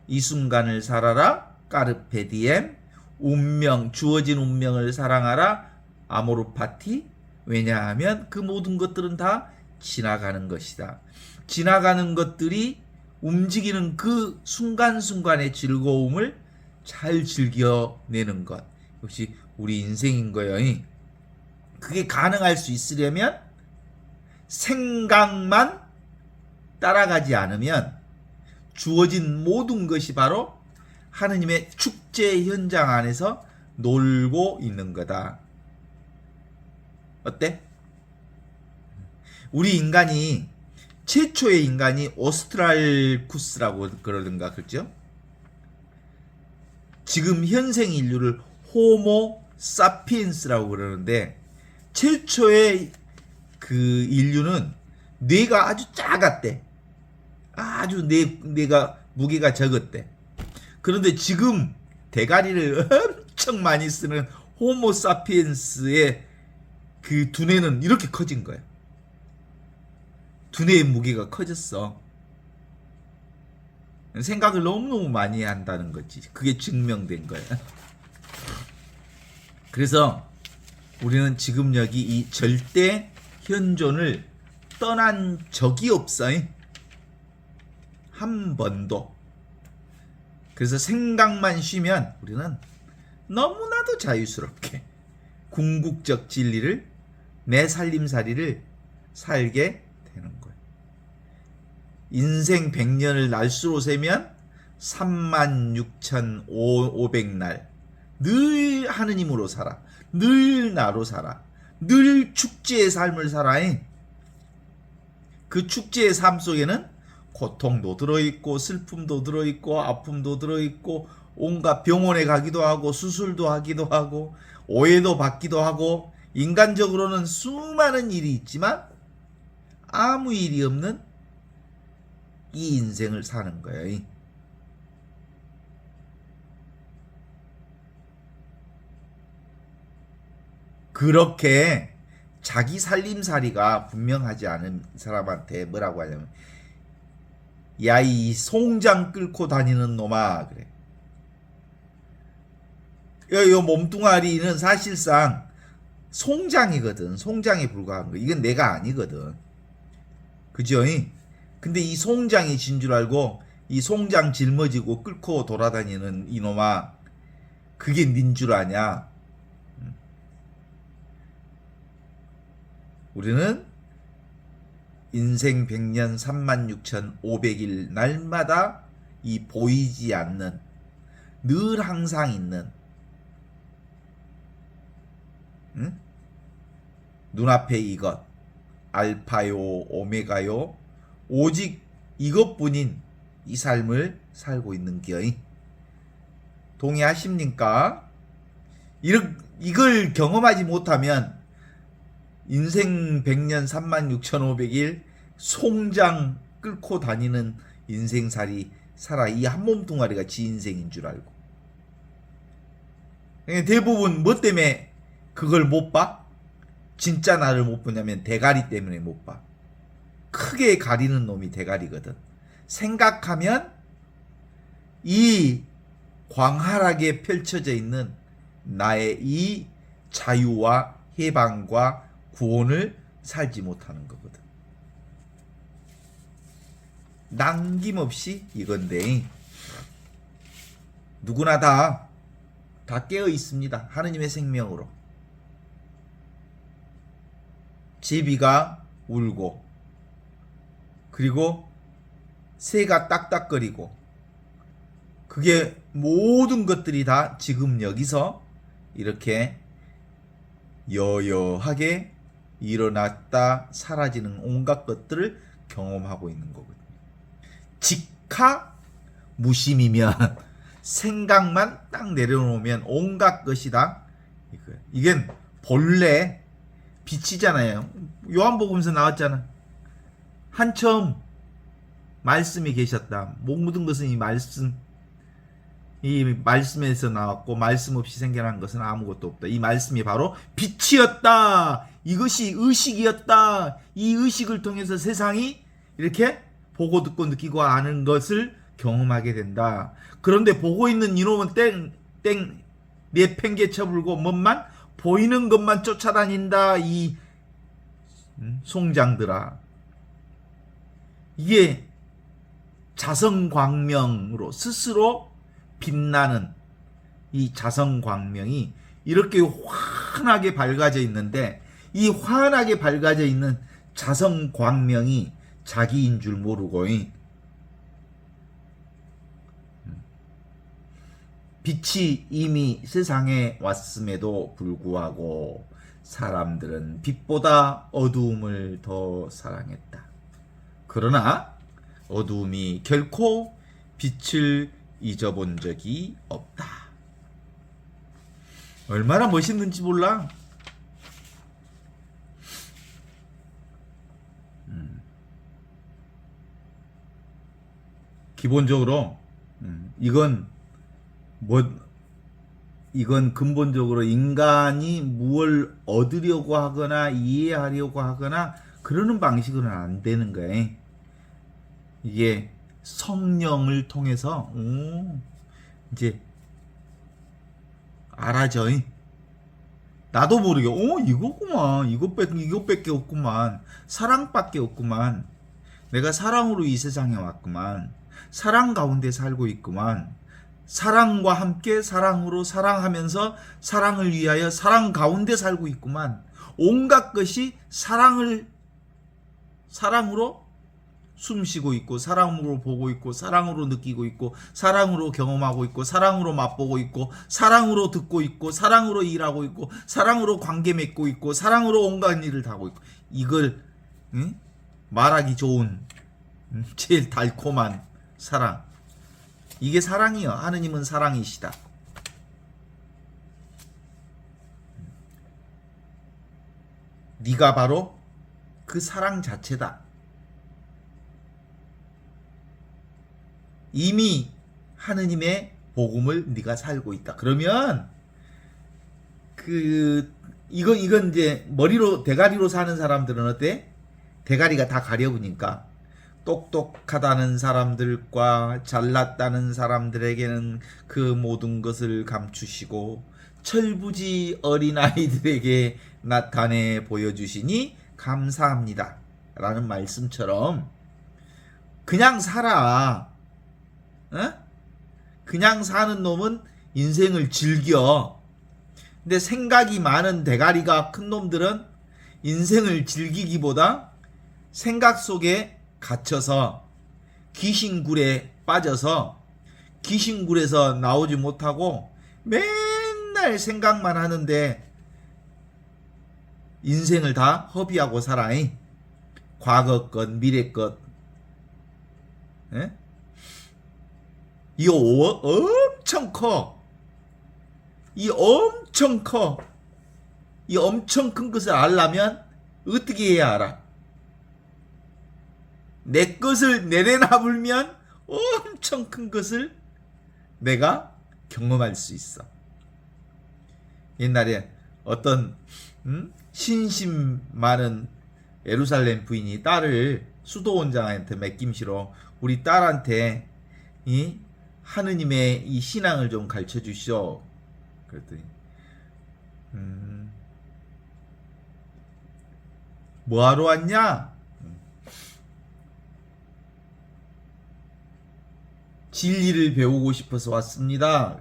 이 순간을 살아라, 까르페 디엠, 운명, 주어진 운명을 사랑하라, 아모르 파티. 왜냐하면 그 모든 것들은 다 지나가는 것이다. 지나가는 것들이 움직이는 그 순간순간의 즐거움을 잘 즐겨내는 것. 역시 우리 인생인 거예요. 그게 가능할 수 있으려면 생각만 따라가지 않으면 주어진 모든 것이 바로 하느님의 축제 현장 안에서 놀고 있는 거다. 어때? 우리 인간이 최초의 인간이 오스트랄쿠스라고 그러던가 그렇죠? 지금 현생 인류를 호모 사피엔스라고 그러는데 최초의 그 인류는 뇌가 아주 작았대. 아주 뇌가 무게가 적었대. 그런데 지금 대가리를 엄청 많이 쓰는 호모 사피엔스의 그 두뇌는 이렇게 커진 거야. 두뇌의 무게가 커졌어. 생각을 너무너무 많이 한다는 거지. 그게 증명된 거야. 그래서 우리는 지금 여기 이 절대 현존을 떠난 적이 없어. 한 번도. 그래서 생각만 쉬면 우리는 너무나도 자유스럽게 궁극적 진리를 내 살림살이를 살게 되는 거예요. 인생 100년을 날수로 세면 36,500날 늘 하느님으로 살아. 늘 나로 살아. 늘 축제의 삶을 살아. 그 축제의 삶 속에는 고통도 들어있고 슬픔도 들어있고 아픔도 들어있고 온갖 병원에 가기도 하고 수술도 하기도 하고 오해도 받기도 하고 인간적으로는 수많은 일이 있지만 아무 일이 없는 이 인생을 사는 거예요. 그렇게 자기 살림살이가 분명하지 않은 사람한테 뭐라고 하냐면 야 이 송장 끌고 다니는 놈아 그래. 이 몸뚱아리는 사실상 송장이거든. 송장에 불과한 거. 이건 내가 아니거든. 그죠? 근데 이 송장이 진 줄 알고 이 송장 짊어지고 끌고 돌아다니는 이놈아 그게 닌 줄 아냐? 우리는 인생 100년 36,500일 날마다 이 보이지 않는 늘 항상 있는 눈앞에 이것 알파요 오메가요 오직 이것뿐인 이 삶을 살고 있는 기어이 동의하십니까? 이걸 경험하지 못하면 인생 100년 36,500일 송장 끌고 다니는 인생살이 살아 이 한 몸뚱아리가 지 인생인 줄 알고 대부분 뭐 때문에 그걸 못 봐? 진짜 나를 못 보냐면 대가리 때문에 못 봐. 크게 가리는 놈이 대가리거든. 생각하면 이 광활하게 펼쳐져 있는 나의 이 자유와 해방과 구원을 살지 못하는 거거든. 남김없이 이건데 누구나 다 깨어 있습니다. 하느님의 생명으로. 제비가 울고 그리고 새가 딱딱거리고 그게 모든 것들이 다 지금 여기서 이렇게 여여하게 일어났다 사라지는 온갖 것들을 경험하고 있는 거거든요. 직하 무심이면 생각만 딱 내려놓으면 온갖 것이 다 이건 본래 빛이잖아요. 요한복음에서 나왔잖아. 한처음 말씀이 계셨다. 못 묻은 것은 이 말씀에서 나왔고 말씀 없이 생겨난 것은 아무것도 없다. 이 말씀이 바로 빛이었다. 이것이 의식이었다. 이 의식을 통해서 세상이 이렇게 보고 듣고 느끼고 아는 것을 경험하게 된다. 그런데 보고 있는 이놈은 땡 내팽개쳐 불고 뭔만 보이는 것만 쫓아다닌다. 이 송장들아. 이게 자성광명으로 스스로 빛나는 이 자성광명이 이렇게 환하게 밝아져 있는데, 이 환하게 밝아져 있는 자성광명이 자기인 줄 모르고 빛이 이미 세상에 왔음에도 불구하고 사람들은 빛보다 어두움을 더 사랑했다. 그러나 어두움이 결코 빛을 잊어본 적이 없다. 얼마나 멋있는지 몰라. 기본적으로 이건 근본적으로 인간이 무엇을 얻으려고 하거나 이해하려고 하거나 그러는 방식으로는 안 되는 거예요. 이게 성령을 통해서 이제 알아져. 나도 모르게 이거구만, 이것밖에 없구만, 사랑밖에 없구만, 내가 사랑으로 이 세상에 왔구만, 사랑 가운데 살고 있구만, 사랑과 함께 사랑으로 사랑하면서 사랑을 위하여 사랑 가운데 살고 있구만. 온갖 것이 사랑으로 숨쉬고 있고, 사랑으로 보고 있고, 사랑으로 느끼고 있고, 사랑으로 경험하고 있고, 사랑으로 맛보고 있고, 사랑으로 듣고 있고, 사랑으로 일하고 있고, 사랑으로 관계 맺고 있고, 사랑으로 온갖 일을 다 하고 있고. 이걸 말하기 좋은 제일 달콤한 사랑, 이게 사랑이요. 하느님은 사랑이시다. 네가 바로 그 사랑 자체다. 이미 하느님의 복음을 네가 살고 있다. 그러면 이건 이제 머리로 대가리로 사는 사람들은 어때? 대가리가 다 가려우니까 똑똑하다는 사람들과 잘났다는 사람들에게는 그 모든 것을 감추시고 철부지 어린아이들에게 나타내 보여주시니 감사합니다 라는 말씀처럼 그냥 살아. 그냥 사는 놈은 인생을 즐겨. 근데 생각이 많은 대가리가 큰 놈들은 인생을 즐기기보다 생각 속에 갇혀서 귀신굴에 빠져서 귀신굴에서 나오지 못하고 맨날 생각만 하는데 인생을 다 허비하고 살아. 과거 것, 미래 것. 이거 엄청 커. 이 엄청 커. 이 엄청 큰 것을 알려면 어떻게 해야 알아? 내 것을 내려놔불면 엄청 큰 것을 내가 경험할 수 있어. 옛날에 어떤 신심 많은 예루살렘 부인이 딸을 수도원장한테 맡김시로 우리 딸한테 이 하느님의 이 신앙을 좀 가르쳐 주시오. 그랬더니 뭐하러 왔냐? 진리를 배우고 싶어서 왔습니다.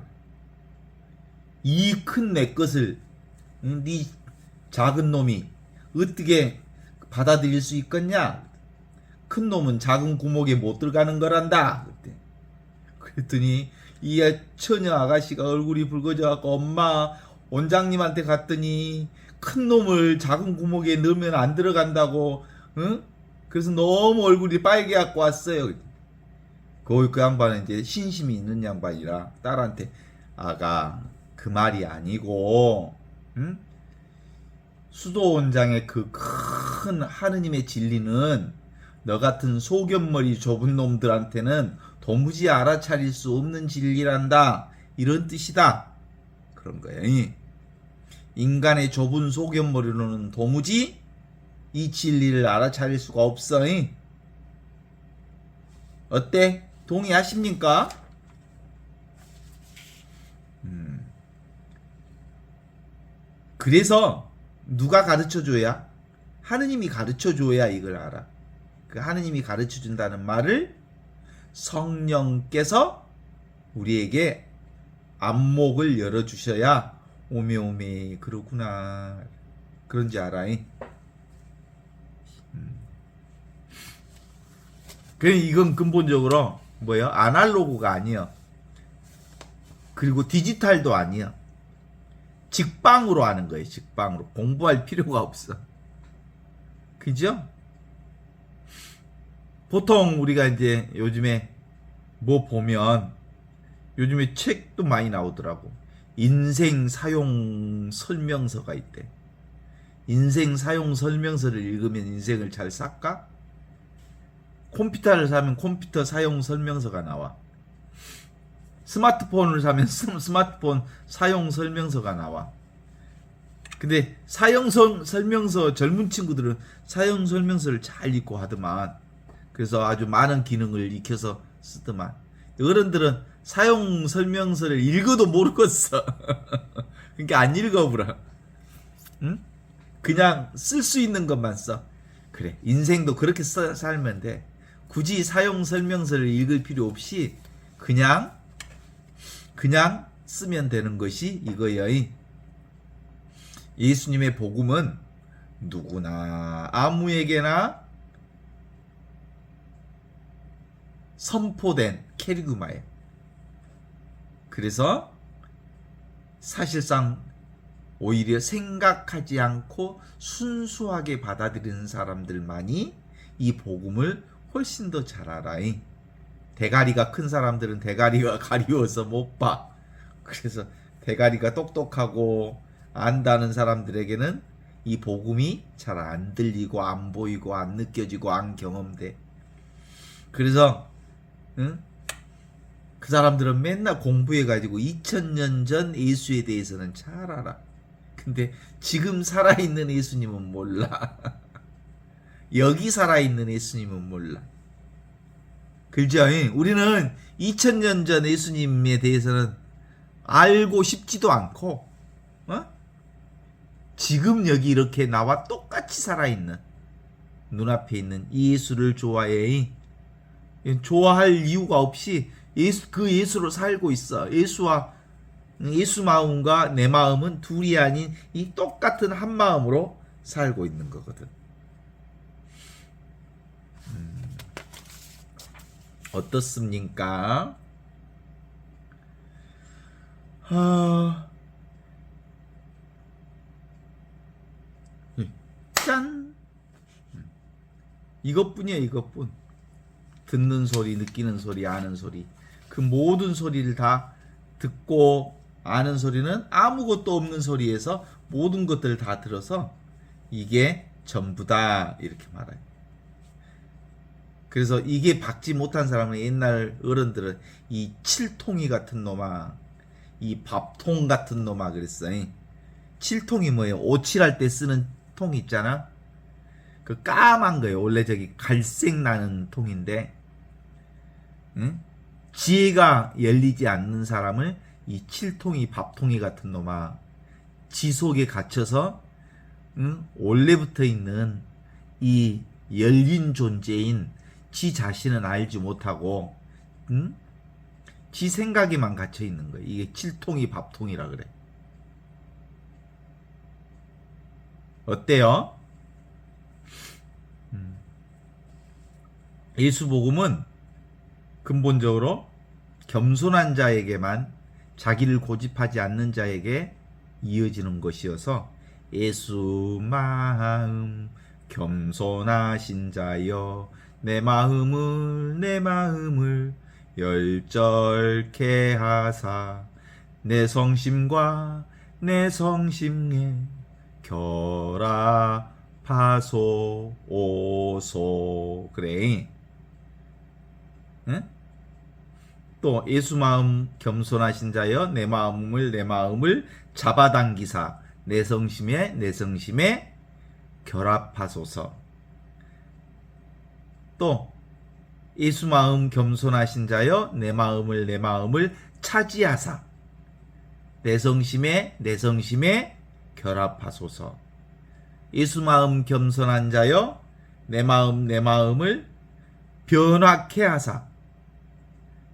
이 큰 내 것을 네 작은 놈이 어떻게 받아들일 수 있겠냐? 큰 놈은 작은 구멍에 못 들어가는 거란다. 그랬더니 이 처녀 아가씨가 얼굴이 붉어져 갖고 엄마 원장님한테 갔더니 큰 놈을 작은 구멍에 넣으면 안 들어간다고. 그래서 너무 얼굴이 빨개 갖고 왔어요. 그 양반은 이제 신심이 있는 양반이라 딸한테 아가 그 말이 아니고 수도원장의 그 큰 하느님의 진리는 너 같은 소견머리 좁은 놈들한테는 도무지 알아차릴 수 없는 진리란다. 이런 뜻이다. 그런 거예요. 인간의 좁은 소견머리로는 도무지 이 진리를 알아차릴 수가 없어. 어때? 동의하십니까? 그래서 누가 가르쳐줘야? 하느님이 가르쳐줘야 이걸 알아. 그 하느님이 가르쳐준다는 말을 성령께서 우리에게 안목을 열어주셔야 오메오메 그러구나 그런지 알아잉. 그래 이건 근본적으로 뭐예요? 아날로그가 아니에요. 그리고 디지털도 아니에요. 직방으로 하는 거예요. 직방으로 공부할 필요가 없어. 그죠? 보통 우리가 이제 요즘에 뭐 보면 요즘에 책도 많이 나오더라고. 인생 사용 설명서가 있대. 인생 사용 설명서를 읽으면 인생을 잘 살까? 컴퓨터를 사면 컴퓨터 사용 설명서가 나와. 스마트폰을 사면 스마트폰 사용 설명서가 나와. 근데 사용 설명서 젊은 친구들은 사용 설명서를 잘 읽고 하더만. 그래서 아주 많은 기능을 익혀서 쓰더만. 어른들은 사용 설명서를 읽어도 모르겠어. 그러니까 안 읽어보라. 응? 그냥 쓸 수 있는 것만 써. 그래. 인생도 그렇게 살면 돼. 굳이 사용 설명서를 읽을 필요 없이 그냥 쓰면 되는 것이 이거예요. 예수님의 복음은 누구나 아무에게나 선포된 캐리그마예요. 그래서 사실상 오히려 생각하지 않고 순수하게 받아들이는 사람들만이 이 복음을 훨씬 더 잘 알아요. 대가리가 큰 사람들은 대가리가 가리워서 못 봐. 그래서 대가리가 똑똑하고 안다는 사람들에게는 이 복음이 잘 안 들리고 안 보이고 안 느껴지고 안 경험돼. 그래서 응? 그 사람들은 맨날 공부해가지고 2000년 전 예수에 대해서는 잘 알아. 근데 지금 살아있는 예수님은 몰라. 여기 살아있는 예수님은 몰라. 그죠? 우리는 2000년 전 예수님에 대해서는 알고 싶지도 않고 지금 여기 이렇게 나와 똑같이 살아있는 눈앞에 있는 이 예수를 좋아해. 좋아할 이유가 없이 그 예수로 살고 있어. 예수 마음과 내 마음은 둘이 아닌 이 똑같은 한 마음으로 살고 있는 거거든. 어떻습니까? 짠! 이것뿐이야, 이것뿐. 듣는 소리, 느끼는 소리, 아는 소리. 그 모든 소리를 다 듣고 아는 소리는 아무것도 없는 소리에서 모든 것들을 다 들어서 이게 전부다 이렇게 말해요. 그래서 이게 박지 못한 사람은 옛날 어른들은 이 칠통이 같은 놈아, 이 밥통 같은 놈아 그랬어요. 칠통이 뭐예요? 오칠할 때 쓰는 통 있잖아. 그 까만 거예요. 원래 저기 갈색 나는 통인데, 응? 지혜가 열리지 않는 사람을 이 칠통이 밥통이 같은 놈아, 지 속에 갇혀서 원래부터 있는 이 열린 존재인 지 자신은 알지 못하고 지 생각에만 갇혀 있는 거예요. 이게 칠통이 밥통이라 그래. 어때요? 예수복음은 근본적으로 겸손한 자에게만, 자기를 고집하지 않는 자에게 이어지는 것이어서 예수 마음 겸손하신 자여 내 마음을 열절케 하사 내 성심과 내 성심에 결합하소 오소. 그래. 응? 또 예수 마음 겸손하신 자여 내 마음을 잡아당기사 내 성심에 결합하소서. 또 예수 마음 겸손하신 자여 내 마음을 차지하사 내 성심에 결합하소서. 예수 마음 겸손한 자여 내 마음을 변화케 하사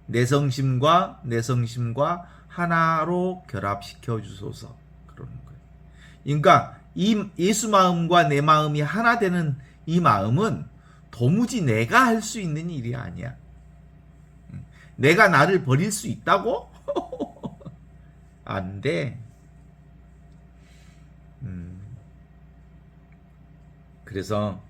내 성심과 하나로 결합시켜 주소서. 그러는 거예요. 그러니까 이 예수 마음과 내 마음이 하나 되는 이 마음은 도무지 내가 할 수 있는 일이 아니야. 내가 나를 버릴 수 있다고? 안 돼. 그래서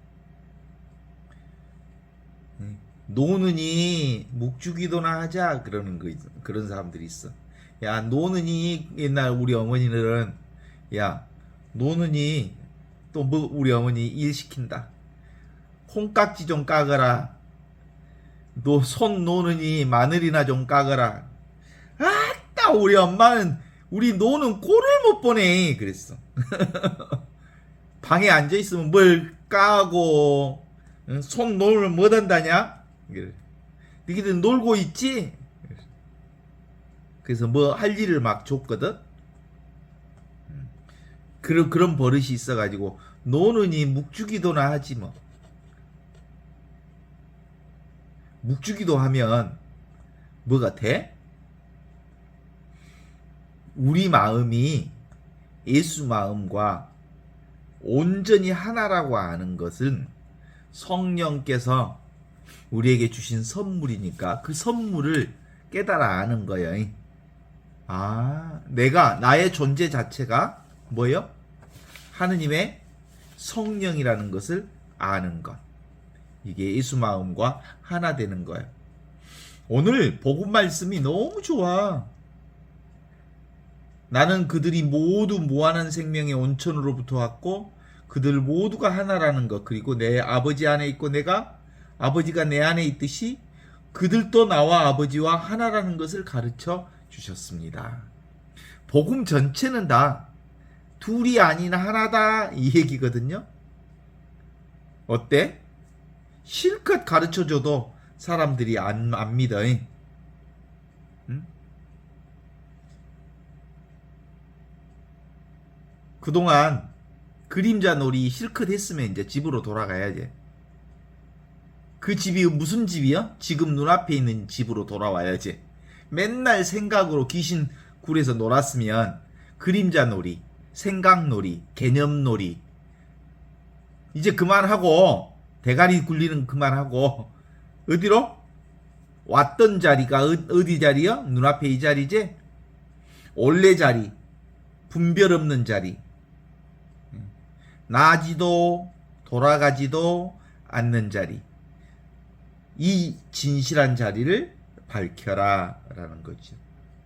노느니 묵주기도나 하자 그러는 거 있어. 그런 사람들이 있어. 야, 노느니 옛날 우리 어머니들은 야, 노느니 또 뭐 우리 어머니 일 시킨다. 콩깍지 좀 까거라. 너 손 노느니 마늘이나 좀 까거라. 아따 우리 엄마는 우리 노는 꼴을 못 보네 그랬어. 방에 앉아 있으면 뭘 까고 손 놀면 뭐 한다냐? 너희들 놀고 있지? 그래서 뭐 할 일을 막 줬거든. 그런 버릇이 있어가지고 노느니 묵주기도나 하지 뭐. 묵주기도 하면 뭐가 돼? 우리 마음이 예수 마음과 온전히 하나라고 아는 것은 성령께서 우리에게 주신 선물이니까 그 선물을 깨달아 아는 거예요. 아, 나의 존재 자체가 뭐예요? 하느님의 성령이라는 것을 아는 것. 이게 예수 마음과 하나 되는 거예요. 오늘 복음 말씀이 너무 좋아. 나는 그들이 모두 무한한 생명의 온천으로부터 왔고 그들 모두가 하나라는 것, 그리고 내 아버지 안에 있고 내가 아버지가 내 안에 있듯이 그들도 나와 아버지와 하나라는 것을 가르쳐 주셨습니다. 복음 전체는 다 둘이 아닌 하나다 이 얘기거든요. 어때? 실컷 가르쳐줘도 사람들이 안 믿어. 응? 그동안 그림자 놀이 실컷 했으면 이제 집으로 돌아가야지. 그 집이 무슨 집이야? 지금 눈앞에 있는 집으로 돌아와야지. 맨날 생각으로 귀신 굴에서 놀았으면 그림자 놀이, 생각 놀이, 개념 놀이 이제 그만하고 대가리 굴리는 그만하고 어디로? 왔던 자리가 어디 자리야? 눈앞에 이 자리지? 원래 자리, 분별 없는 자리, 나지도 돌아가지도 않는 자리, 이 진실한 자리를 밝혀라 라는 거죠.